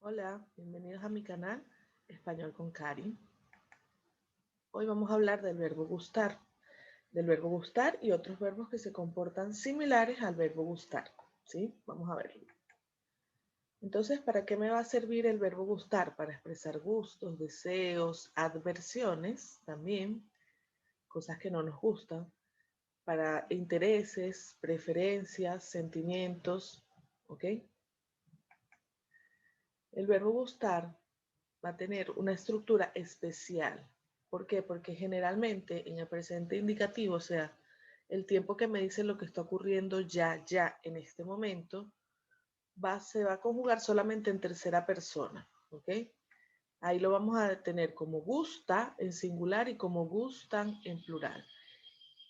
Hola, bienvenidos a mi canal Español con Cari. Hoy vamos a hablar del verbo gustar y otros verbos que se comportan similares al verbo gustar. ¿Sí? Vamos a verlo. Entonces, ¿para qué me va a servir el verbo gustar? Para expresar gustos, deseos, adversiones también, cosas que no nos gustan, para intereses, preferencias, sentimientos, ¿ok? El verbo gustar va a tener una estructura especial. ¿Por qué? Porque generalmente en el presente indicativo, o sea, el tiempo que me dice lo que está ocurriendo ya, en este momento, se va a conjugar solamente en tercera persona, ¿ok? Ahí lo vamos a tener como gusta en singular y como gustan en plural.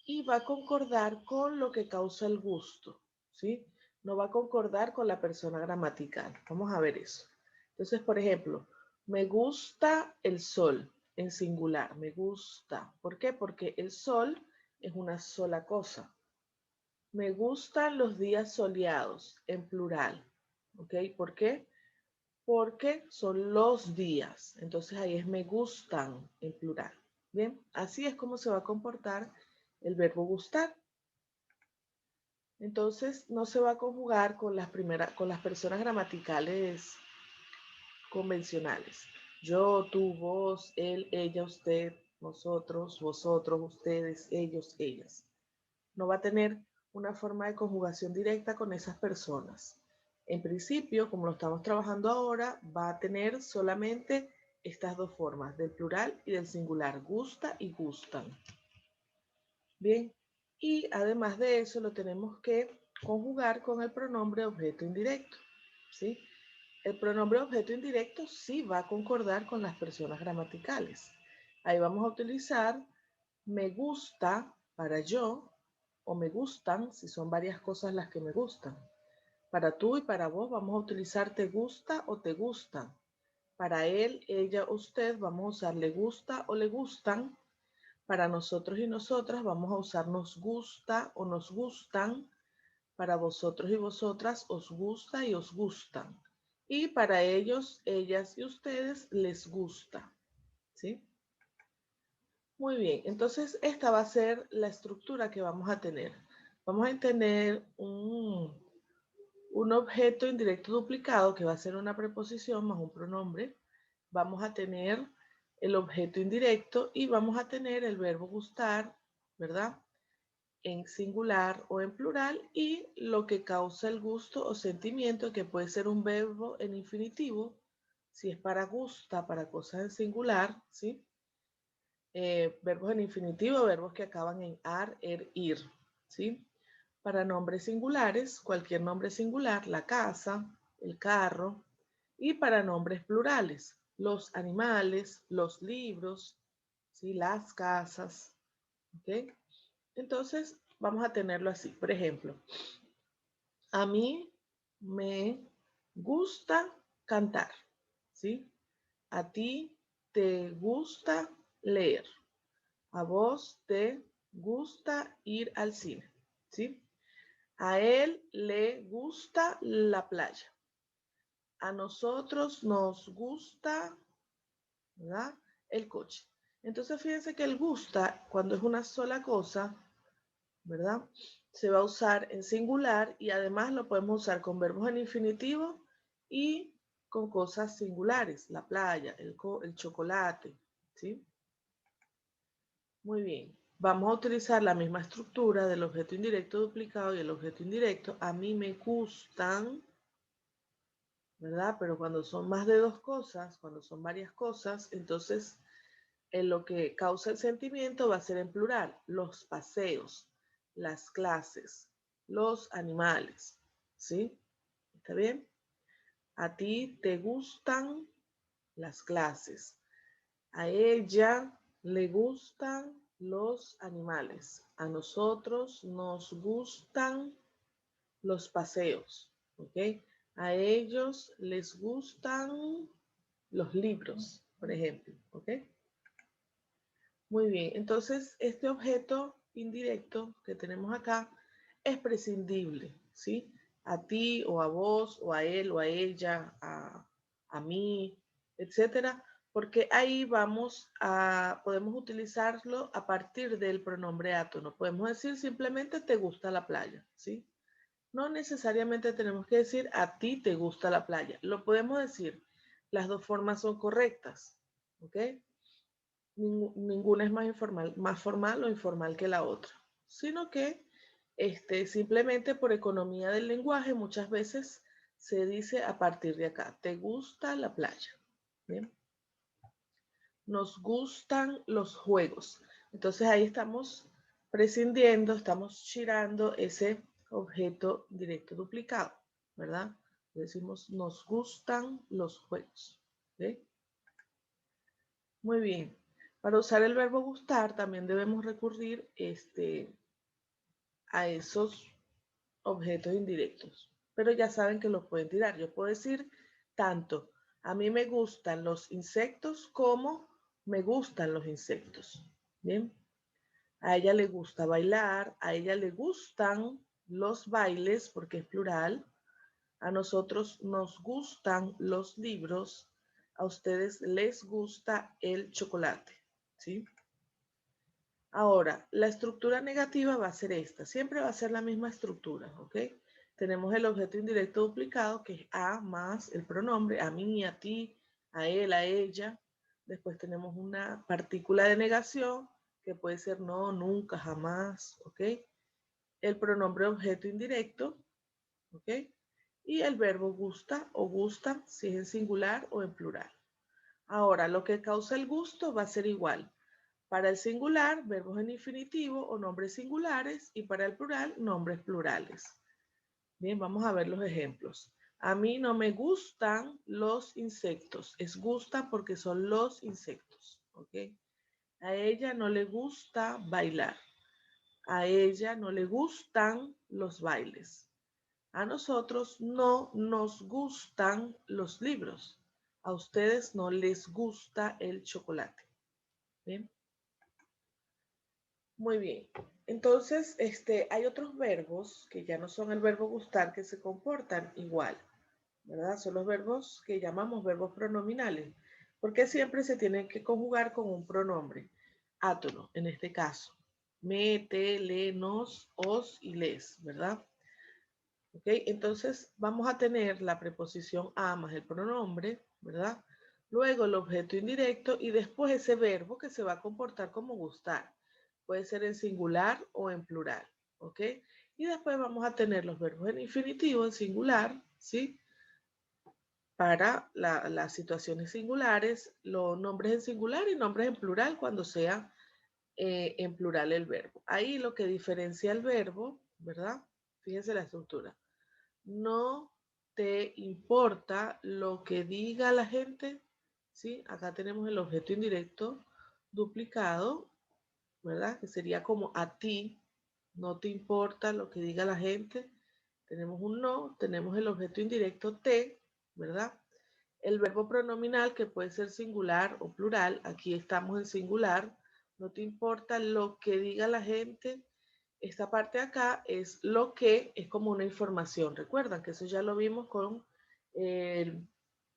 Y va a concordar con lo que causa el gusto, ¿sí? No va a concordar con la persona gramatical. Vamos a ver eso. Entonces, por ejemplo, me gusta el sol en singular, me gusta. ¿Por qué? Porque el sol es una sola cosa. Me gustan los días soleados en plural, ¿ok? ¿Por qué? Porque son los días. Entonces ahí es me gustan en plural. Bien, así es como se va a comportar el verbo gustar. Entonces no se va a conjugar con con las personas gramaticales convencionales. Yo, tú, vos, él, ella, usted, nosotros, vosotros, ustedes, ellos, ellas. No va a tener una forma de conjugación directa con esas personas. En principio, como lo estamos trabajando ahora, va a tener solamente estas dos formas, del plural y del singular, gusta y gustan. Bien, y además de eso lo tenemos que conjugar con el pronombre objeto indirecto, ¿sí? El pronombre objeto indirecto sí va a concordar con las personas gramaticales. Ahí vamos a utilizar me gusta para yo o me gustan si son varias cosas las que me gustan. Para tú y para vos vamos a utilizar te gusta o te gustan. Para él, ella, usted vamos a usar le gusta o le gustan. Para nosotros y nosotras vamos a usar nos gusta o nos gustan. Para vosotros y vosotras os gusta y os gustan. Y para ellos, ellas y ustedes les gusta. ¿Sí? Muy bien, entonces esta va a ser la estructura que vamos a tener. Vamos a tener un objeto indirecto duplicado que va a ser una preposición más un pronombre. Vamos a tener el objeto indirecto y vamos a tener el verbo gustar, ¿verdad? En singular o en plural y lo que causa el gusto o sentimiento, que puede ser un verbo en infinitivo, si es para gusta, para cosas en singular, ¿sí? Verbos en infinitivo, verbos que acaban en ar, ir, ¿sí? Para nombres singulares, cualquier nombre singular, la casa, el carro, y para nombres plurales, los animales, los libros, ¿sí? Las casas, ¿ok? Entonces, vamos a tenerlo así. Por ejemplo, a mí me gusta cantar, ¿sí? A ti te gusta leer. A vos te gusta ir al cine, ¿sí? A él le gusta la playa. A nosotros nos gusta, ¿verdad? El coche. Entonces, fíjense que el gusta, cuando es una sola cosa, ¿verdad? Se va a usar en singular y además lo podemos usar con verbos en infinitivo y con cosas singulares, la playa, el chocolate, ¿sí? Muy bien. Vamos a utilizar la misma estructura del objeto indirecto duplicado y el objeto indirecto. A mí me gustan, ¿verdad? Pero cuando son más de dos cosas, cuando son varias cosas, entonces en lo que causa el sentimiento va a ser en plural. Los paseos, las clases, los animales, ¿sí? ¿Está bien? A ti te gustan las clases. A ella le gustan los animales. A nosotros nos gustan los paseos. ¿Ok? A ellos les gustan los libros, por ejemplo. ¿Ok? Muy bien. Entonces, este objeto indirecto que tenemos acá es prescindible, ¿sí? A ti o a vos o a él o a ella, a mí, etcétera, porque ahí podemos utilizarlo a partir del pronombre átono. Podemos decir simplemente te gusta la playa, ¿sí? No necesariamente tenemos que decir a ti te gusta la playa. Lo podemos decir. Las dos formas son correctas, ¿ok? Ninguna es más formal o informal que la otra, sino que simplemente por economía del lenguaje muchas veces se dice a partir de acá, ¿te gusta la playa? ¿Bien? Nos gustan los juegos. Entonces ahí estamos prescindiendo, estamos girando ese objeto directo duplicado, ¿verdad? Decimos, nos gustan los juegos. ¿Sí? Muy bien. Para usar el verbo gustar también debemos recurrir a esos objetos indirectos. Pero ya saben que los pueden tirar. Yo puedo decir tanto, a mí me gustan los insectos como me gustan los insectos. Bien. A ella le gusta bailar, a ella le gustan los bailes porque es plural. A nosotros nos gustan los libros, a ustedes les gusta el chocolate, ¿sí? Ahora, la estructura negativa va a ser esta, siempre va a ser la misma estructura, ¿ok? Tenemos el objeto indirecto duplicado, que es a más el pronombre, a mí, a ti, a él, a ella. Después tenemos una partícula de negación, que puede ser no, nunca, jamás, ¿ok? El pronombre objeto indirecto, ¿ok? Y el verbo gusta o gustan, si es en singular o en plural. Ahora, lo que causa el gusto va a ser igual. Para el singular, verbos en infinitivo o nombres singulares, y para el plural, nombres plurales. Bien, vamos a ver los ejemplos. A mí no me gustan los insectos. Es gusta porque son los insectos, ¿ok? A ella no le gusta bailar. A ella no le gustan los bailes. A nosotros no nos gustan los libros. A ustedes no les gusta el chocolate. ¿Bien? Muy bien. Entonces, hay otros verbos que ya no son el verbo gustar que se comportan igual, ¿verdad? Son los verbos que llamamos verbos pronominales, porque siempre se tienen que conjugar con un pronombre, átono, en este caso. Me, te, le, nos, os y les, ¿verdad? ¿Ok? Entonces vamos a tener la preposición a más el pronombre, ¿verdad? Luego el objeto indirecto y después ese verbo que se va a comportar como gustar. Puede ser en singular o en plural, ¿ok? Y después vamos a tener los verbos en infinitivo, en singular, ¿sí? Para las situaciones singulares, los nombres en singular y nombres en plural cuando sea en plural el verbo. Ahí lo que diferencia el verbo, ¿verdad? Fíjense la estructura. No te importa lo que diga la gente, ¿sí? Acá tenemos el objeto indirecto duplicado, ¿verdad? Que sería como a ti, no te importa lo que diga la gente. Tenemos un no, tenemos el objeto indirecto te, ¿verdad? El verbo pronominal que puede ser singular o plural, aquí estamos en singular, no te importa lo que diga la gente. Esta parte de acá es lo que es como una información. Recuerdan que eso ya lo vimos con el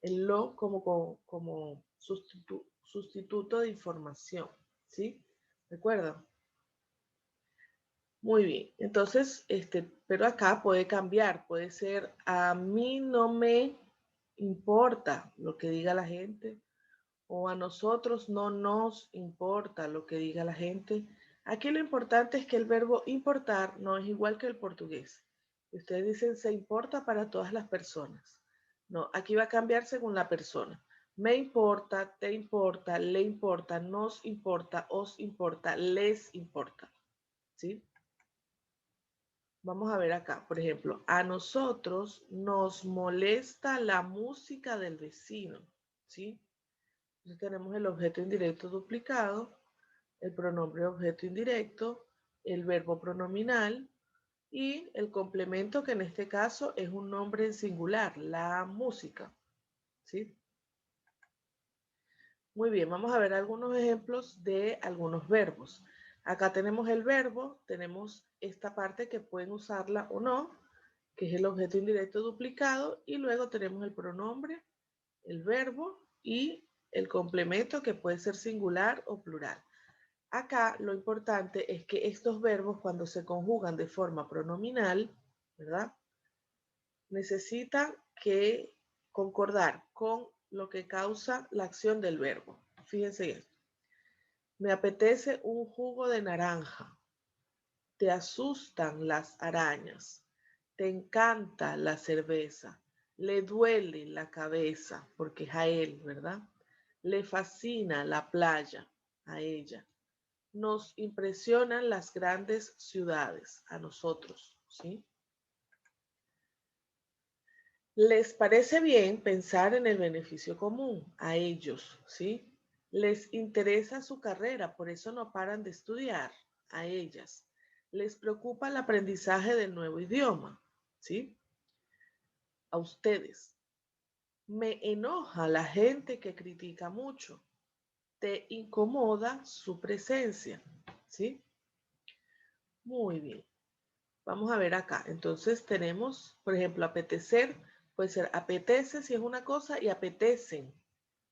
lo como sustituto de información. ¿Sí? ¿Recuerdan? Muy bien. Entonces, pero acá puede cambiar. Puede ser a mí no me importa lo que diga la gente o a nosotros no nos importa lo que diga la gente. Aquí lo importante es que el verbo importar no es igual que el portugués. Ustedes dicen se importa para todas las personas. No, aquí va a cambiar según la persona. Me importa, te importa, le importa, nos importa, os importa, les importa. ¿Sí? Vamos a ver acá, por ejemplo, a nosotros nos molesta la música del vecino. ¿Sí? Entonces tenemos el objeto indirecto duplicado, el pronombre objeto indirecto, el verbo pronominal y el complemento que en este caso es un nombre en singular, la música. ¿Sí? Muy bien, vamos a ver algunos ejemplos de algunos verbos. Acá tenemos el verbo, tenemos esta parte que pueden usarla o no, que es el objeto indirecto duplicado, y luego tenemos el pronombre el verbo y el complemento que puede ser singular o plural. Acá lo importante es que estos verbos cuando se conjugan de forma pronominal, ¿verdad? Necesitan que concordar con lo que causa la acción del verbo. Fíjense esto. Me apetece un jugo de naranja. Te asustan las arañas. Te encanta la cerveza. Le duele la cabeza, porque es a él, ¿verdad? Le fascina la playa, a ella. Nos impresionan las grandes ciudades, a nosotros, ¿sí? Les parece bien pensar en el beneficio común, a ellos, ¿sí? Les interesa su carrera, por eso no paran de estudiar, a ellas. Les preocupa el aprendizaje del nuevo idioma, ¿sí? A ustedes. Me enoja la gente que critica mucho. Te incomoda su presencia, ¿sí? Muy bien. Vamos a ver acá. Entonces tenemos, por ejemplo, apetecer, puede ser apetece si es una cosa y apetecen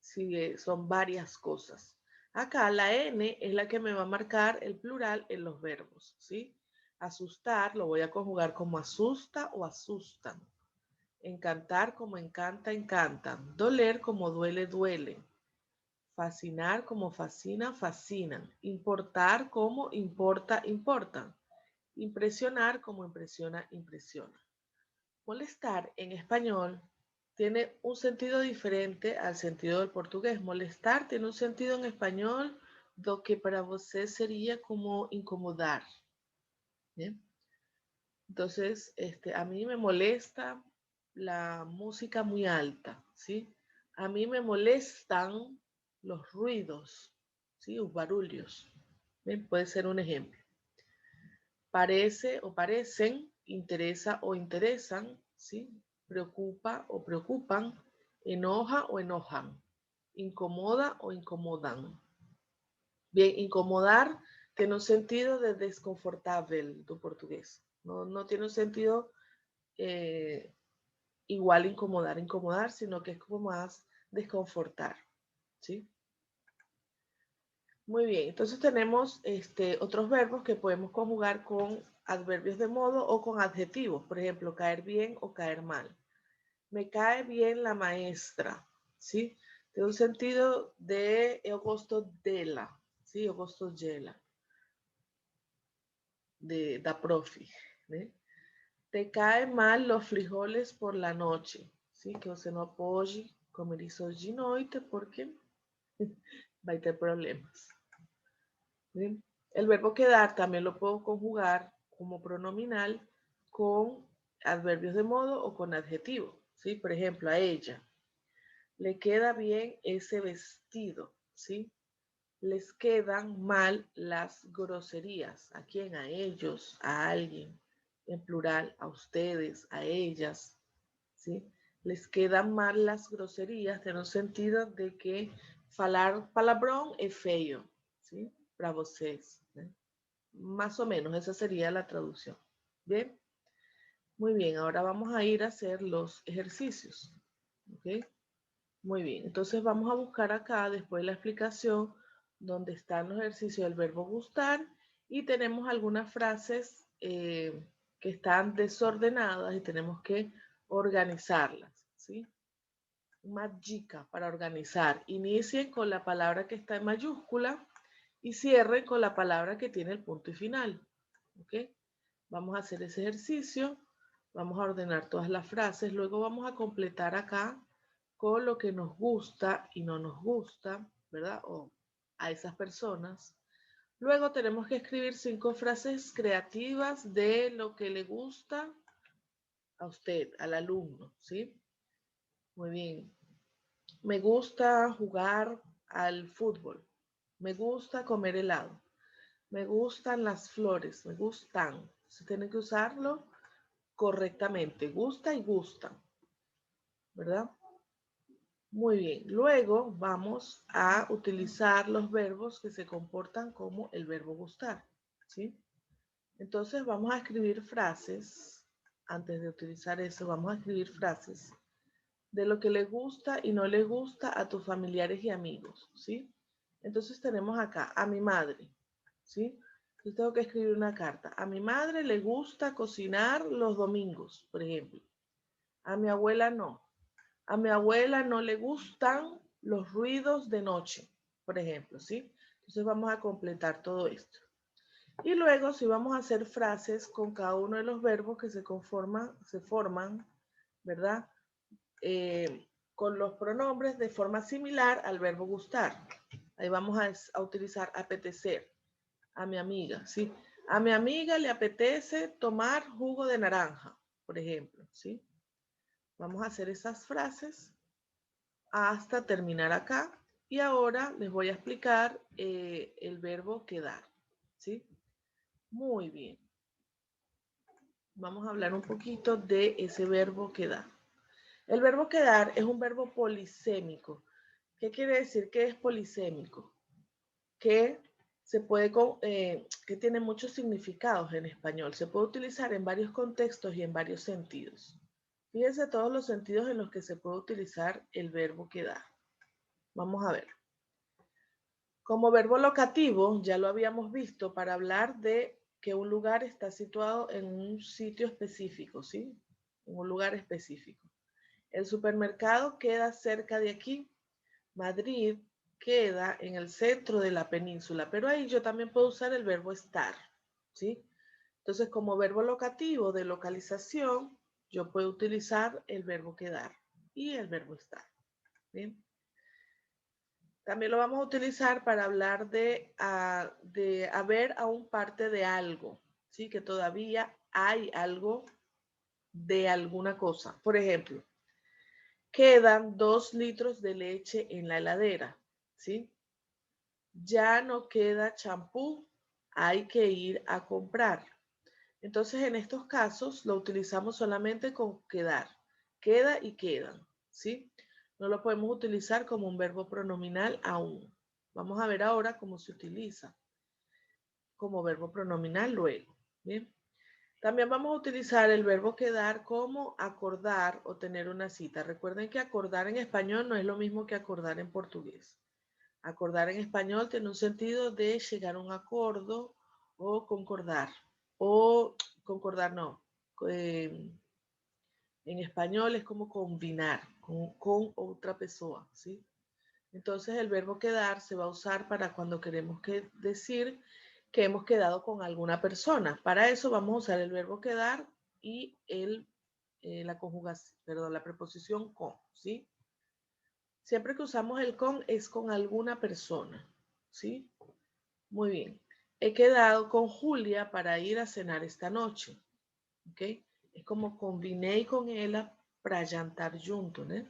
si son varias cosas. Acá la N es la que me va a marcar el plural en los verbos, ¿sí? Asustar lo voy a conjugar como asusta o asustan. Encantar como encanta, encantan. Doler como duele, duele. Fascinar como fascina, fascinan. Importar como importa, importan. Impresionar como impresiona, impresiona. Molestar en español tiene un sentido diferente al sentido del portugués. Molestar tiene un sentido en español lo que para você sería como incomodar. ¿Bien? Entonces, a mí me molesta la música muy alta, ¿sí? A mí me molestan los ruidos, ¿sí? Los barullos. ¿Bien? Puede ser un ejemplo. Parece o parecen, interesa o interesan, ¿sí? Preocupa o preocupan, enoja o enojan, incomoda o incomodan. Bien, incomodar tiene un sentido de desconfortable do portugués. No tiene un sentido igual incomodar, incomodar, sino que es como más desconfortar, ¿sí? Muy bien, entonces tenemos otros verbos que podemos conjugar con adverbios de modo o con adjetivos. Por ejemplo, caer bien o caer mal. Me cae bien la maestra, ¿sí? Tiene un sentido de eu gosto dela, ¿sí? Eu gosto dela, da profe, ¿né? Te caen mal los frijoles por la noche, ¿sí? Que você não pode comer isso de noite porque vai ter problemas. ¿Sí? El verbo quedar también lo puedo conjugar como pronominal con adverbios de modo o con adjetivo, ¿sí? Por ejemplo, a ella. Le queda bien ese vestido, ¿sí? Les quedan mal las groserías. ¿A quién? A ellos, a alguien. En plural, a ustedes, a ellas, ¿sí? Les quedan mal las groserías en el sentido de que falar palabrón es feo, ¿sí? Para vocês, ¿eh? Más o menos, esa sería la traducción. ¿Bien? Muy bien, ahora vamos a ir a hacer los ejercicios. ¿Ok? Muy bien, entonces vamos a buscar acá después la explicación donde están los ejercicios del verbo gustar y tenemos algunas frases que están desordenadas y tenemos que organizarlas, ¿sí? Una dica para organizar. Inicien con la palabra que está en mayúscula y cierren con la palabra que tiene el punto y final, ¿ok? Vamos a hacer ese ejercicio, vamos a ordenar todas las frases, luego vamos a completar acá con lo que nos gusta y no nos gusta, ¿verdad? O a esas personas. Luego tenemos que escribir 5 frases creativas de lo que le gusta a usted, al alumno, ¿sí? Muy bien. Me gusta jugar al fútbol. Me gusta comer helado. Me gustan las flores. Me gustan. Se tiene que usarlo correctamente. Gusta y gusta, ¿verdad? Muy bien. Luego vamos a utilizar los verbos que se comportan como el verbo gustar, ¿sí? Entonces vamos a escribir frases. Antes de utilizar eso, vamos a escribir frases de lo que le gusta y no le gusta a tus familiares y amigos, ¿sí? Entonces tenemos acá a mi madre, ¿sí? Yo tengo que escribir una carta. A mi madre le gusta cocinar los domingos, por ejemplo. A mi abuela no. A mi abuela no le gustan los ruidos de noche, por ejemplo, ¿sí? Entonces vamos a completar todo esto. Y luego si vamos a hacer frases con cada uno de los verbos que se forman, ¿verdad? Con los pronombres de forma similar al verbo gustar. Ahí vamos a utilizar apetecer. A mi amiga, ¿sí? A mi amiga le apetece tomar jugo de naranja, por ejemplo, ¿sí? Vamos a hacer esas frases hasta terminar acá. Y ahora les voy a explicar el verbo quedar, ¿sí? Muy bien. Vamos a hablar un poquito de ese verbo quedar. El verbo quedar es un verbo polisémico. ¿Qué quiere decir que es polisémico? Que que tiene muchos significados en español. Se puede utilizar en varios contextos y en varios sentidos. Fíjense todos los sentidos en los que se puede utilizar el verbo quedar. Vamos a ver. Como verbo locativo, ya lo habíamos visto para hablar de que un lugar está situado en un sitio específico, ¿sí? En un lugar específico. El supermercado queda cerca de aquí. Madrid queda en el centro de la península, pero ahí yo también puedo usar el verbo estar, ¿sí? Entonces, como verbo locativo de localización, yo puedo utilizar el verbo quedar y el verbo estar, ¿bien? También lo vamos a utilizar para hablar de haber aún parte de algo, ¿sí? Que todavía hay algo de alguna cosa. Por ejemplo, quedan 2 litros de leche en la heladera, ¿sí? Ya no queda champú, hay que ir a comprar. Entonces, en estos casos lo utilizamos solamente con quedar. Queda y quedan, ¿sí? No lo podemos utilizar como un verbo pronominal aún. Vamos a ver ahora cómo se utiliza como verbo pronominal luego, ¿bien? También vamos a utilizar el verbo quedar como acordar o tener una cita. Recuerden que acordar en español no es lo mismo que acordar en portugués. Acordar en español tiene un sentido de llegar a un acuerdo o concordar. O concordar no. En español es como combinar con otra persona, ¿sí? Entonces el verbo quedar se va a usar para cuando queremos decir que hemos quedado con alguna persona. Para eso vamos a usar el verbo quedar y la conjugación, perdón, la preposición con, ¿sí? Siempre que usamos el con es con alguna persona, ¿sí? Muy bien. He quedado con Julia para ir a cenar esta noche, ¿ok? Es como combiné con ella para jantar juntos, ¿no?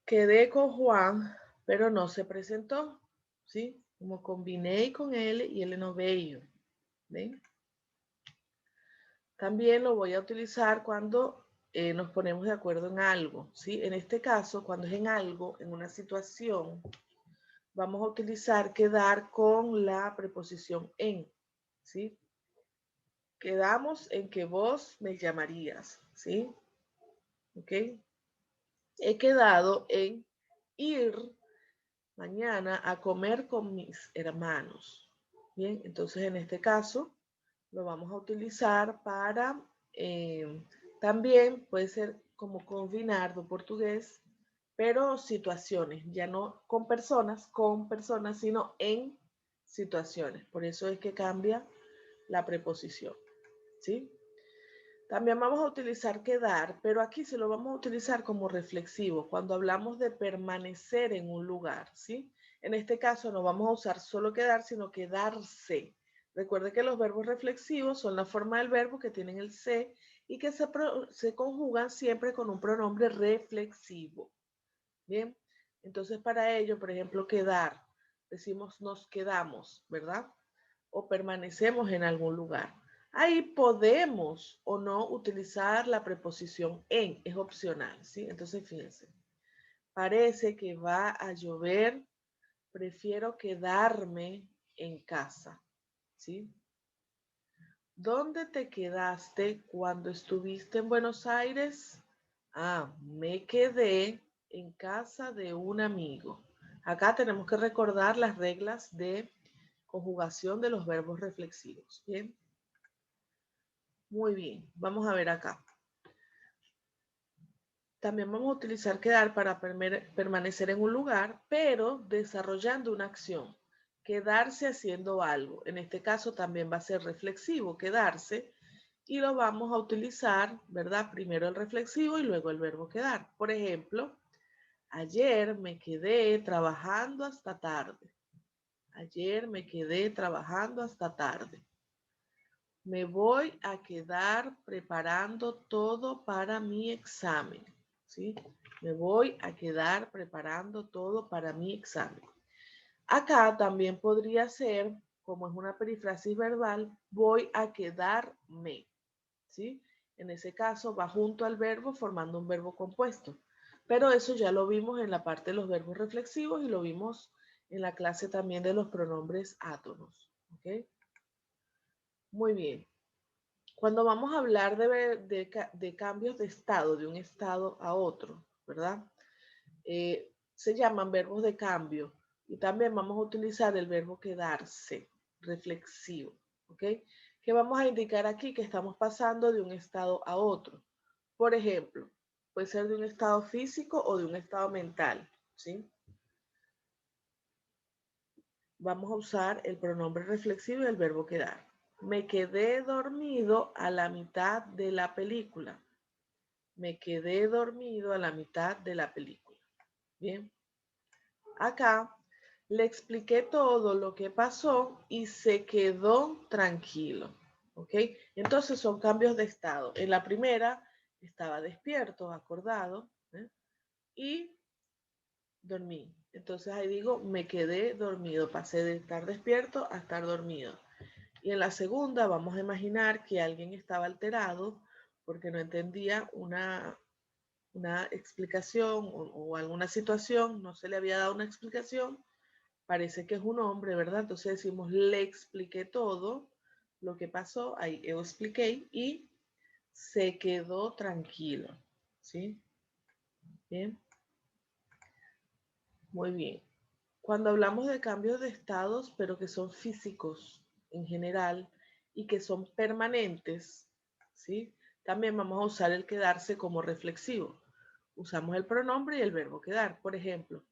Quedé con Juan, pero no se presentó, ¿sí? Como combiné con él y él no veio, ¿ven? También lo voy a utilizar cuando nos ponemos de acuerdo en algo, ¿sí? En este caso, cuando es en algo, en una situación, vamos a utilizar quedar con la preposición en, ¿sí? Quedamos en que vos me llamarías, ¿sí? ¿Ok? He quedado en ir mañana a comer con mis hermanos. Bien, entonces en este caso lo vamos a utilizar para, también puede ser como combinar do portugués, pero situaciones, ya no con personas, sino en situaciones. Por eso es que cambia la preposición, ¿sí? También vamos a utilizar quedar, pero aquí se lo vamos a utilizar como reflexivo, cuando hablamos de permanecer en un lugar, ¿sí? En este caso no vamos a usar solo quedar, sino quedarse. Recuerde que los verbos reflexivos son la forma del verbo que tienen el se y que se conjugan siempre con un pronombre reflexivo. Bien, entonces para ello, por ejemplo, quedar, decimos nos quedamos, ¿verdad? O permanecemos en algún lugar. Ahí podemos o no utilizar la preposición en, es opcional, ¿sí? Entonces fíjense, parece que va a llover, prefiero quedarme en casa, ¿sí? ¿Dónde te quedaste cuando estuviste en Buenos Aires? Me quedé en casa de un amigo. Acá tenemos que recordar las reglas de conjugación de los verbos reflexivos. Bien, muy bien. Vamos a ver acá. También vamos a utilizar quedar para permanecer en un lugar, pero desarrollando una acción. Quedarse haciendo algo. En este caso también va a ser reflexivo, quedarse. Y lo vamos a utilizar, ¿verdad? Primero el reflexivo y luego el verbo quedar. Por ejemplo, ayer me quedé trabajando hasta tarde. Ayer me quedé trabajando hasta tarde. Me voy a quedar preparando todo para mi examen. ¿Sí? Me voy a quedar preparando todo para mi examen. Acá también podría ser, como es una perífrasis verbal, voy a quedarme. ¿Sí? En ese caso va junto al verbo formando un verbo compuesto. Pero eso ya lo vimos en la parte de los verbos reflexivos y lo vimos en la clase también de los pronombres átonos. ¿Ok? Muy bien. Cuando vamos a hablar de cambios de estado, de un estado a otro, ¿verdad? Se llaman verbos de cambio y también vamos a utilizar el verbo quedarse, reflexivo, ¿ok? Que vamos a indicar aquí que estamos pasando de un estado a otro. Por ejemplo, puede ser de un estado físico o de un estado mental, ¿sí? Vamos a usar el pronombre reflexivo y el verbo quedar. Me quedé dormido a la mitad de la película. Me quedé dormido a la mitad de la película. Bien. Acá le expliqué todo lo que pasó y se quedó tranquilo. ¿Ok? Entonces son cambios de estado. En la primera estaba despierto, acordado, y dormí. Entonces ahí digo, me quedé dormido. Pasé de estar despierto a estar dormido. Y en la segunda vamos a imaginar que alguien estaba alterado porque no entendía una explicación o alguna situación, no se le había dado una explicación, parece que es un hombre, ¿verdad? Entonces decimos, le expliqué todo lo que pasó, ahí yo expliqué y se quedó tranquilo, ¿sí? Bien, muy bien. Cuando hablamos de cambios de estados, pero que son físicos en general y que son permanentes, ¿sí? También vamos a usar el quedarse como reflexivo. Usamos el pronombre y el verbo quedar. Por ejemplo,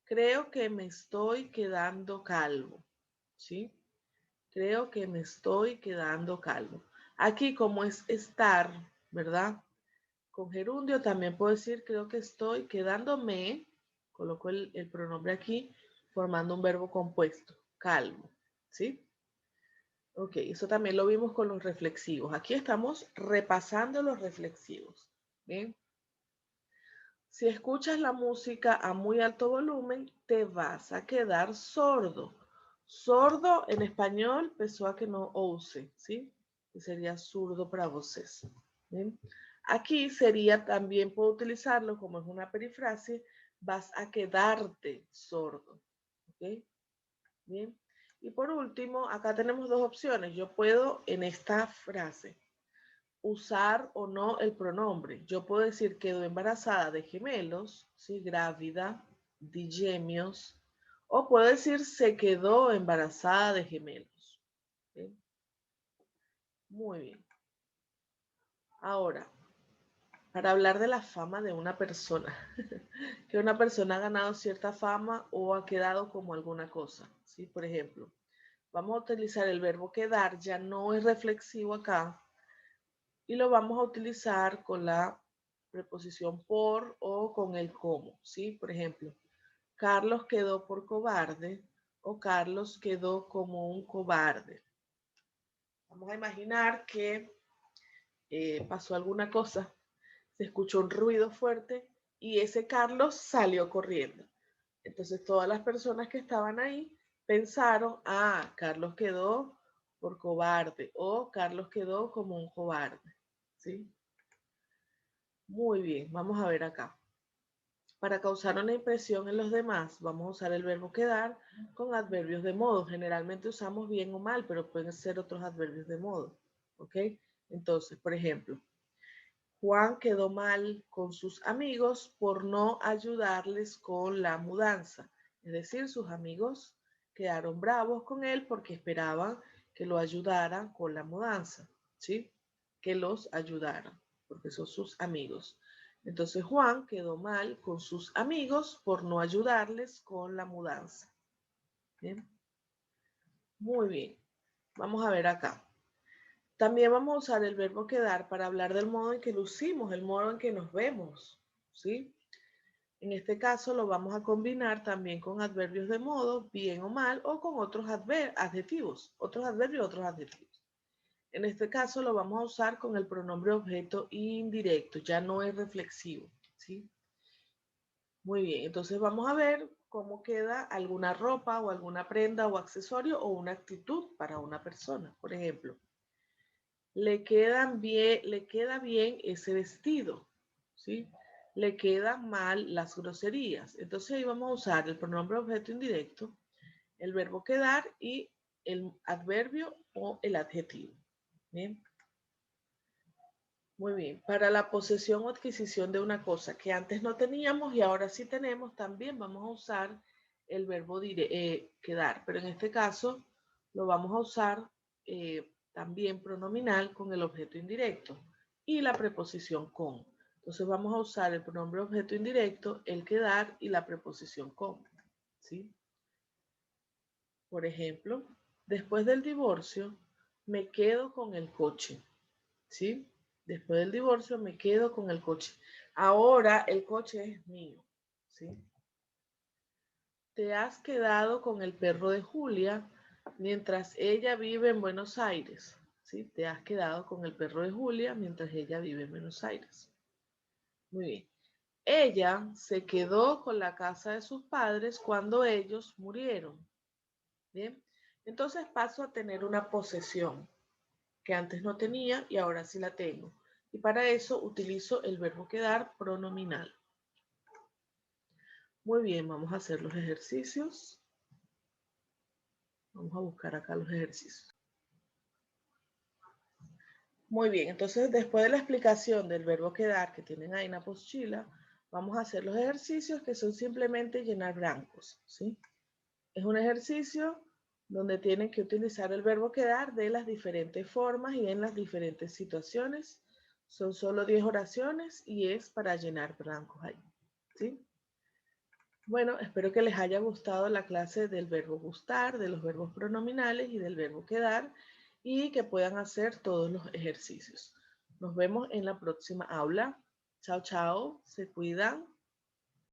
creo que me estoy quedando calvo, ¿sí? Creo que me estoy quedando calvo. Aquí como es estar, ¿verdad? Con gerundio también puedo decir creo que estoy quedándome, coloco el pronombre aquí, formando un verbo compuesto, calvo, ¿sí? Ok, eso también lo vimos con los reflexivos. Aquí estamos repasando los reflexivos, ¿bien? Si escuchas la música a muy alto volumen, te vas a quedar sordo. Sordo en español, pessoa que no ouse, ¿sí? Que sería zurdo para voces. ¿Bien? Aquí sería también, puedo utilizarlo como es una perifrase, vas a quedarte sordo. ¿Ok? Bien. Y por último, acá tenemos dos opciones. Yo puedo en esta frase usar o no el pronombre. Yo puedo decir quedo embarazada de gemelos, ¿sí? Grávida, de gemios, o puedo decir se quedó embarazada de gemelos. ¿Sí? Muy bien. Ahora, para hablar de la fama de una persona, que una persona ha ganado cierta fama o ha quedado como alguna cosa, ¿sí? Por ejemplo, vamos a utilizar el verbo quedar, ya no es reflexivo acá, y lo vamos a utilizar con la preposición por o con el como, ¿sí? Por ejemplo, Carlos quedó por cobarde o Carlos quedó como un cobarde. Vamos a imaginar que pasó alguna cosa, se escuchó un ruido fuerte y ese Carlos salió corriendo. Entonces todas las personas que estaban ahí pensaron, Carlos quedó por cobarde o Carlos quedó como un cobarde, ¿sí? Muy bien, vamos a ver acá. Para causar una impresión en los demás, vamos a usar el verbo quedar con adverbios de modo. Generalmente usamos bien o mal, pero pueden ser otros adverbios de modo. ¿Ok? Entonces, por ejemplo, Juan quedó mal con sus amigos por no ayudarles con la mudanza. Es decir, sus amigos quedaron bravos con él porque esperaban que lo ayudaran con la mudanza, ¿sí? Que los ayudaran, porque son sus amigos. Entonces Juan quedó mal con sus amigos por no ayudarles con la mudanza. ¿Bien? Muy bien. Vamos a ver acá. También vamos a usar el verbo quedar para hablar del modo en que lucimos, el modo en que nos vemos, ¿sí? En este caso lo vamos a combinar también con adverbios de modo, bien o mal, o con otros adjetivos, otros adverbios, otros adjetivos. En este caso lo vamos a usar con el pronombre objeto indirecto, ya no es reflexivo, ¿sí? Muy bien, entonces vamos a ver cómo queda alguna ropa o alguna prenda o accesorio o una actitud para una persona. Por ejemplo, le queda bien ese vestido, ¿sí? Le quedan mal las groserías. Entonces ahí vamos a usar el pronombre objeto indirecto, el verbo quedar y el adverbio o el adjetivo. ¿Bien? Muy bien. Para la posesión o adquisición de una cosa que antes no teníamos y ahora sí tenemos, también vamos a usar el verbo quedar. Pero en este caso lo vamos a usar también pronominal con el objeto indirecto y la preposición con. Entonces vamos a usar el pronombre objeto indirecto, el quedar y la preposición con. ¿Sí? Por ejemplo, después del divorcio me quedo con el coche. ¿Sí? Después del divorcio me quedo con el coche. Ahora el coche es mío, ¿sí? Te has quedado con el perro de Julia mientras ella vive en Buenos Aires, ¿sí? Te has quedado con el perro de Julia mientras ella vive en Buenos Aires. Muy bien. Ella se quedó con la casa de sus padres cuando ellos murieron. Bien. Entonces paso a tener una posesión que antes no tenía y ahora sí la tengo. Y para eso utilizo el verbo quedar pronominal. Muy bien, vamos a hacer los ejercicios. Vamos a buscar acá los ejercicios. Muy bien, entonces después de la explicación del verbo quedar que tienen ahí en la pochila, vamos a hacer los ejercicios que son simplemente llenar blancos, ¿sí? Es un ejercicio donde tienen que utilizar el verbo quedar de las diferentes formas y en las diferentes situaciones. Son solo 10 oraciones y es para llenar blancos ahí, ¿sí? Bueno, espero que les haya gustado la clase del verbo gustar, de los verbos pronominales y del verbo quedar y que puedan hacer todos los ejercicios. Nos vemos en la próxima aula. Chao, chao. Se cuidan.